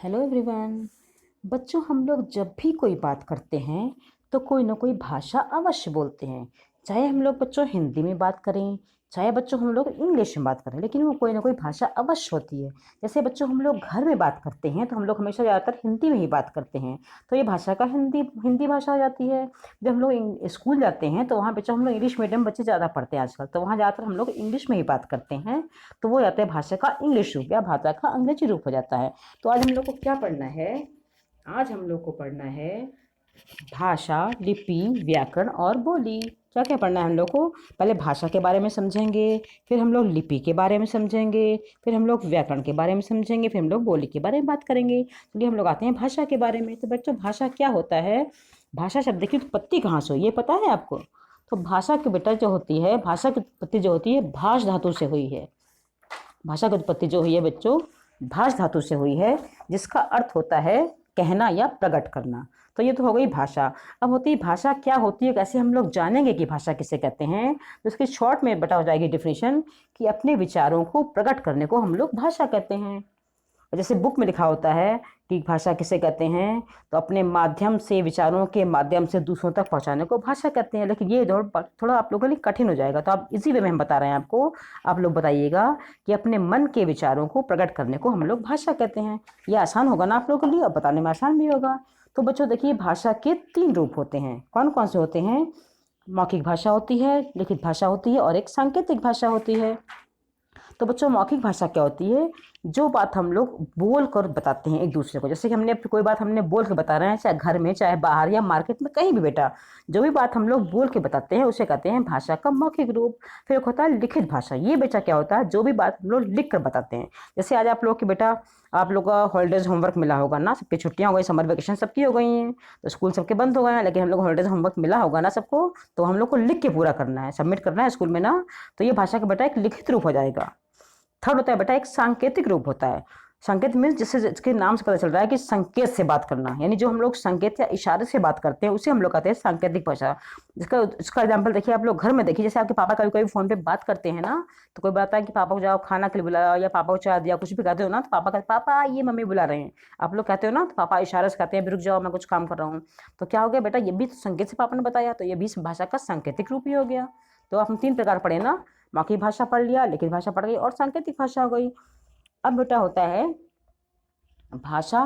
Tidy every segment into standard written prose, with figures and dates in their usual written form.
Hello everyone. बच्चों, हम लोग जब भी कोई बात करते हैं तो कोई ना कोई भाषा अवश्य बोलते हैं। चाहे हम लोग बच्चों हिंदी में बात करें, चाहे बच्चों हम लोग इंग्लिश में बात करें, लेकिन वो कोई ना कोई भाषा अवश्य होती है। जैसे बच्चों हम लोग घर में बात करते हैं तो हम लोग हमेशा ज़्यादातर हिंदी में ही बात करते हैं, तो ये भाषा का हिंदी हिंदी भाषा हो जाती है। जब हम लोग स्कूल जाते हैं तो वहाँ बच्चों हम लोग इंग्लिश मीडियम बच्चे ज़्यादा पढ़ते हैं आजकल, तो वहाँ ज़्यादातर हम लोग इंग्लिश में ही बात करते हैं। तो वो जाता है भाषा का इंग्लिश रूप या भाषा का अंग्रेजी रूप हो जाता है। तो आज हम लोग को क्या पढ़ना है? आज हम लोग को पढ़ना है भाषा, लिपि, व्याकरण और बोली। क्या क्या पढ़ना है हम लोग को? पहले भाषा के बारे में समझेंगे, फिर हम लोग लिपि के बारे में समझेंगे, फिर हम लोग व्याकरण के बारे में समझेंगे, फिर हम लोग बोली के बारे में बात करेंगे। चलिए हम लोग आते हैं भाषा के बारे में। तो बच्चों, भाषा क्या होता है? भाषा शब्द की उत्पत्ति कहाँ से हुई, ये पता है आपको? तो भाषा की बेटा जो होती है, भाषा की उत्पत्ति जो होती है भाष धातु से हुई है। भाषा की उत्पत्ति जो हुई है बच्चों, भाष धातु से हुई है, जिसका अर्थ होता है कहना या प्रकट करना। तो ये तो हो गई भाषा। अब होती है भाषा क्या होती है, कैसे हम लोग जानेंगे कि भाषा किसे कहते हैं? तो इसकी शॉर्ट में बता हो जाएगी डिफिनेशन कि अपने विचारों को प्रकट करने को हम लोग भाषा कहते हैं। जैसे बुक में लिखा होता है कि भाषा किसे कहते हैं, तो अपने माध्यम से, विचारों के माध्यम से दूसरों तक पहुंचाने को भाषा कहते हैं। लेकिन ये थोड़ा आप लोगों के लिए कठिन हो जाएगा, तो आप इसी वे में हम बता रहे हैं आपको। आप लोग बताइएगा कि अपने मन के विचारों को प्रकट करने को हम लोग भाषा कहते हैं। ये आसान होगा ना आप लोगों के लिए, और बताने में आसान भी होगा। तो बच्चों देखिए, भाषा के 3 रूप होते हैं। कौन कौन से होते हैं? मौखिक भाषा होती है, लिखित भाषा होती है और एक सांकेतिक भाषा होती है। तो बच्चों, मौखिक भाषा क्या होती है? जो बात हम लोग बोल कर बताते हैं एक दूसरे को। जैसे कि हमने कोई बात हमने बोल के बता रहे हैं, चाहे घर में, चाहे बाहर या मार्केट में, कहीं भी बेटा, जो भी बात हम लोग बोल के बताते हैं उसे कहते हैं भाषा का मौखिक रूप। फिर एक होता है लिखित भाषा। ये बेटा क्या होता है? जो भी बात हम लोग लिख कर बताते हैं। जैसे आज आप लोग के बेटा, आप लोग का हॉलीडेज होमवर्क मिला होगा ना, सबकी छुट्टियां हो गई, समर वेकेशन सबकी हो गई हैं, तो स्कूल सबके बंद हो गए हैं, लेकिन हम लोग हॉलीडेज होमवर्क मिला होगा ना सबको, तो हम लोग को लिख के पूरा करना है, सबमिट करना है स्कूल में ना। तो ये भाषा का बेटा एक लिखित रूप हो जाएगा। थर्ड होता है बेटा एक सांकेतिक रूप होता है। संकेत मीन्स जिससे, इसके नाम से पता चल रहा है कि संकेत से बात करना, यानी जो हम लोग संकेत या इशारे से बात करते हैं उसे हम लोग कहते हैं सांकेतिक भाषा। इसका एग्जाम्पल देखिए, आप लोग घर में देखिए, जैसे आपके पापा कभी कभी फोन पे बात करते हैं ना, तो कोई बताता है कि पापा को जाओ खाना के लिए बुलाया, या पापा को चाय दिया, कुछ भी कहते हो ना, तो पापा कहते पापा ये मम्मी बुला रहे हैं। आप लोग कहते हो ना, तो पापा इशारे से कहते हैं रुक जाओ मैं कुछ काम कर रहा हूँ। तो क्या हो गया बेटा, ये भी तो संकेत से पापा ने बताया, तो ये भी भाषा का सांकेतिक रूप ही हो गया। तो आप हम 3 प्रकार पढ़े ना, मौखिक भाषा पढ़ लिया, लिखित भाषा पढ़ गई और सांकेतिक भाषा हो गई। अब बेटा होता है भाषा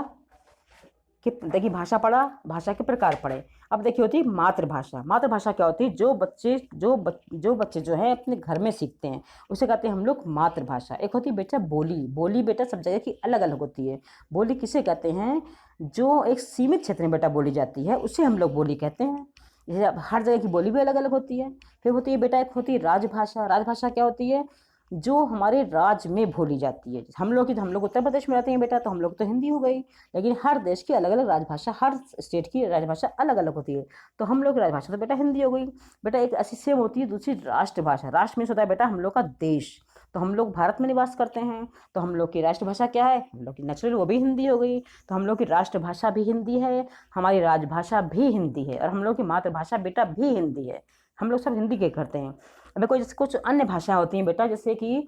के, देखिए भाषा पढ़ा, भाषा के प्रकार पढ़े। अब देखिए होती है मातृभाषा। मातृभाषा क्या होती है? जो बच्चे जो है अपने घर में सीखते हैं उसे कहते हैं हम लोग मातृभाषा। एक होती है बेटा बोली। बोली बेटा सब जगह की अलग अलग होती है। बोली किसे कहते हैं? जो एक सीमित क्षेत्र में बेटा बोली जाती है उसे हम लोग बोली कहते हैं। जैसे अब हर जगह की बोली भी अलग अलग होती है। फिर होती है बेटा, एक होती है राजभाषा। राजभाषा क्या होती है? जो हमारे राज्य में बोली जाती है। हम लोग उत्तर प्रदेश में रहते हैं बेटा, तो हम लोग तो हिंदी हो गई, लेकिन हर देश की अलग अलग राजभाषा, हर स्टेट की राजभाषा अलग अलग होती है। तो हम लोग की राजभाषा तो बेटा हिंदी हो गई। बेटा एक ऐसी सेम होती है दूसरी राष्ट्रभाषा। राष्ट्र में होता है बेटा हम लोग का देश। तो हम लोग भारत में निवास करते हैं, तो हम लोग की राष्ट्रभाषा क्या है? हम लोग की नेचुरल वो भी हिंदी हो गई। तो हम लोग की राष्ट्रभाषा भी हिंदी है, हमारी राजभाषा भी हिंदी है, और हम लोग की मातृभाषा बेटा भी हिंदी है। हम लोग सब हिंदी के करते हैं। अब कोई जैसे कुछ अन्य भाषाएं होती हैं बेटा, जैसे कि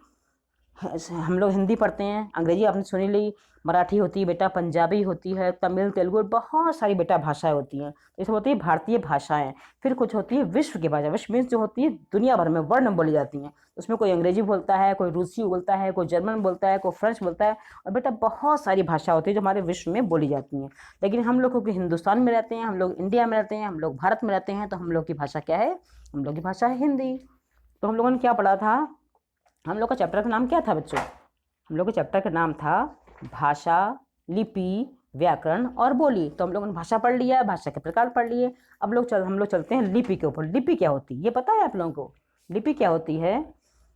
हम लोग हिंदी पढ़ते हैं, अंग्रेजी आपने सुनी ली, मराठी होती है बेटा, पंजाबी होती है, तमिल, तेलुगु, बहुत सारी बेटा भाषाएं होती हैं। तो ये सब होती है भारतीय भाषाएं। फिर कुछ होती है विश्व की भाषा। विश्व मीन्स जो होती है दुनिया भर में वर्ण बोली जाती हैं। उसमें कोई अंग्रेजी बोलता है, कोई रूसी बोलता है, कोई जर्मन बोलता है, कोई फ्रेंच बोलता है, और बेटा बहुत सारी भाषा होती है जो हमारे विश्व में बोली जाती हैं। लेकिन हम लोग क्योंकि हिंदुस्तान में रहते हैं, हम लोग इंडिया में रहते हैं, हम लोग भारत में रहते हैं, तो हम लोग की भाषा क्या है? हम लोग की भाषा है हिंदी। तो हम लोगों ने क्या पढ़ा था? हम लोग का चैप्टर का नाम क्या था बच्चों? हम लोग के चैप्टर का नाम था भाषा, लिपि, व्याकरण और बोली। तो हम लोगों ने भाषा पढ़ लिया, भाषा के प्रकार पढ़ लिए। अब हम लोग चलते हैं लिपि के ऊपर। लिपि क्या होती है ये पता है आप लोगों को? लिपि क्या होती है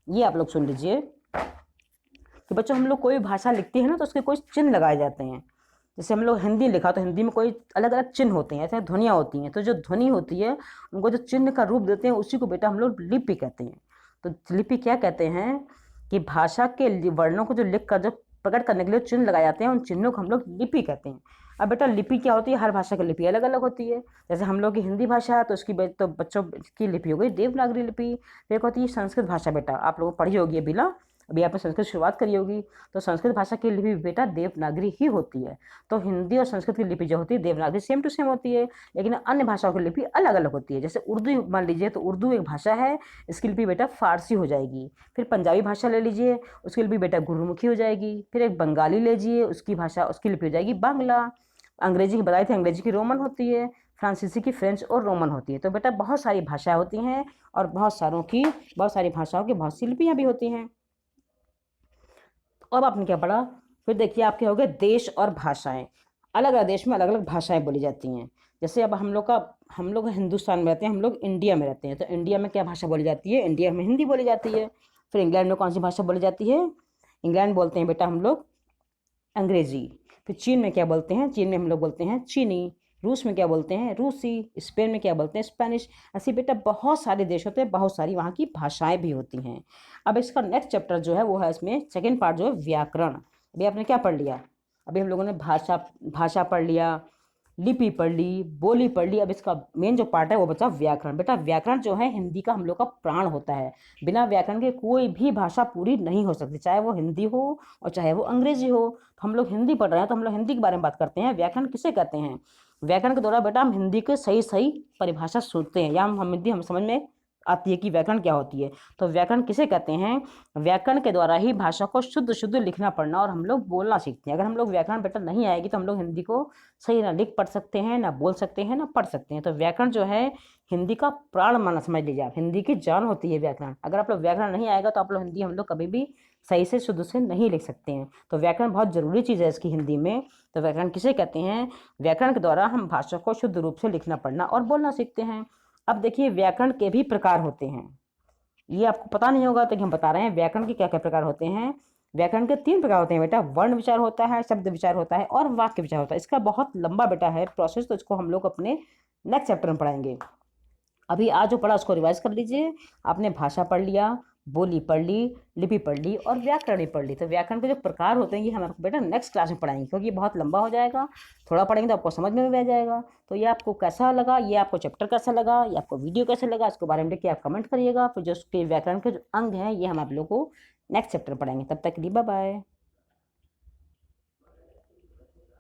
ये आप लोग सुन लीजिए कि बच्चों, हम लोग कोई भाषा लिखते हैं ना, तो उसके कोई चिन्ह लगाए जाते हैं। जैसे हम लोग हिंदी लिखा, तो हिंदी में कोई अलग अलग चिन्ह होते हैं, ऐसे ध्वनियाँ होती हैं। तो जो ध्वनि होती है उनको जो चिन्ह का रूप देते हैं उसी को बेटा हम लोग लिपि कहते हैं। तो लिपि क्या कहते हैं कि भाषा के वर्णों को जो लिख कर, जो प्रकट करने के लिए चिन्ह लगाए जाते हैं, उन चिन्हों को हम लोग लिपि कहते हैं। अब बेटा लिपि क्या होती है? हर भाषा की लिपि अलग अलग होती है। जैसे हम लोग की हिंदी भाषा है, तो उसकी तो बच्चों की लिपि हो गई देवनागरी लिपि। फिर एक होती है संस्कृत भाषा। बेटा आप लोगों को पढ़ी होगी अभी ना, अभी आपने संस्कृत शुरुआत करी होगी, तो संस्कृत भाषा की लिपि बेटा देवनागरी ही होती है। तो हिंदी और संस्कृत की लिपि जो होती है देवनागरी सेम टू सेम होती है, लेकिन अन्य भाषाओं की लिपि अलग अलग होती है। जैसे उर्दू मान लीजिए, तो उर्दू एक भाषा है, इसकी लिपि बेटा फारसी हो जाएगी। फिर पंजाबी भाषा ले लीजिए, उसकी लिपि बेटा गुरुमुखी हो जाएगी। फिर एक बंगाली लीजिए, उसकी लिपि हो जाएगी बांग्ला। अंग्रेजी की बताई थी, अंग्रेजी की रोमन होती है। फ्रांसीसी की फ्रेंच और रोमन होती है। तो बेटा बहुत सारी भाषाएं होती हैं, और बहुत सारी भाषाओं की बहुत सी लिपियाँ भी होती हैं। अब आपने क्या पढ़ा, फिर देखिए आपके हो गए देश और भाषाएं। अलग अलग देश में अलग अलग भाषाएं बोली जाती हैं। जैसे अब हम लोग हिंदुस्तान में रहते हैं, हम लोग इंडिया में रहते हैं, तो इंडिया में क्या भाषा बोली जाती है? इंडिया में हिंदी बोली जाती है। फिर इंग्लैंड में कौन सी भाषा बोली जाती है? इंग्लैंड बोलते हैं बेटा हम लोग अंग्रेजी। फिर चीन में क्या बोलते हैं? चीन में हम लोग बोलते हैं चीनी। रूस में क्या बोलते हैं? रूसी। स्पेन में क्या बोलते हैं? स्पेनिश। ऐसे बेटा बहुत सारे देश होते हैं, बहुत सारी वहाँ की भाषाएं भी होती हैं। अब इसका नेक्स्ट चैप्टर जो है वो है, इसमें सेकेंड पार्ट जो है व्याकरण। अभी आपने क्या पढ़ लिया? अभी हम लोगों ने भाषा पढ़ लिया, लिपि पढ़ ली, बोली पढ़ ली। अब इसका मेन जो पार्ट है वो बचा व्याकरण। बेटा व्याकरण जो है हिंदी का हम लोग का प्राण होता है। बिना व्याकरण के कोई भी भाषा पूरी नहीं हो सकती, चाहे वो हिंदी हो और चाहे वो अंग्रेजी हो। तो हम लोग हिंदी पढ़ रहे हैं तो हम लोग हिंदी के बारे में बात करते हैं। व्याकरण किसे कहते हैं? व्याकरण के द्वारा बेटा हम हिंदी के सही सही परिभाषा सुनते हैं, या हम हिंदी हम समझ में आती है कि व्याकरण क्या होती है। तो व्याकरण किसे कहते हैं? व्याकरण के द्वारा ही भाषा को शुद्ध शुद्ध लिखना पढ़ना और हम लोग बोलना सीखते हैं। अगर हम लोग व्याकरण बेटा नहीं आएगी तो हम लोग हिंदी को सही ना लिख पढ़ सकते हैं, ना बोल सकते हैं, ना पढ़ सकते हैं। तो व्याकरण जो है हिंदी का प्राण माना, समझ लीजिए आप, हिंदी की जान होती है व्याकरण। अगर आप लोग व्याकरण नहीं आएगा तो आप लोग हिंदी हम लोग कभी भी सही से शुद्ध से नहीं लिख सकते हैं। तो व्याकरण बहुत ज़रूरी चीज़ है इसकी हिंदी में। तो व्याकरण किसे कहते हैं? व्याकरण के द्वारा हम भाषा को शुद्ध रूप से लिखना पढ़ना और बोलना सीखते हैं। अब देखिए व्याकरण के भी प्रकार होते हैं। ये आपको पता नहीं होगा तो हम बता रहे हैं व्याकरण के क्या क्या प्रकार होते हैं। व्याकरण के 3 प्रकार होते हैं बेटा। वर्ण विचार होता है, शब्द विचार होता है, और वाक्य विचार होता है। इसका बहुत लंबा बेटा है प्रोसेस, तो इसको हम लोग अपने नेक्स्ट चैप्टर में पढ़ाएंगे। अभी आज जो पढ़ा उसको रिवाइज कर लीजिए। आपने भाषा पढ़ लिया, बोली पढ़ ली, लिपि पढ़ ली और व्याकरण भी पढ़ ली। तो व्याकरण के जो प्रकार होते हैं ये हम आपको बेटा नेक्स्ट क्लास में पढ़ाएंगे, क्योंकि ये बहुत लंबा हो जाएगा। थोड़ा पढ़ेंगे तो आपको समझ में भी आ जाएगा। तो ये आपको कैसा लगा, ये आपको चैप्टर कैसा लगा, ये आपको वीडियो कैसा लगा, इसके बारे में देखिए आप कमेंट करिएगा। फिर जो उसके व्याकरण के जो अंग हैं ये हम आप लोग को नेक्स्ट चैप्टर पढ़ाएंगे। तब तक के लिए बाय बाय।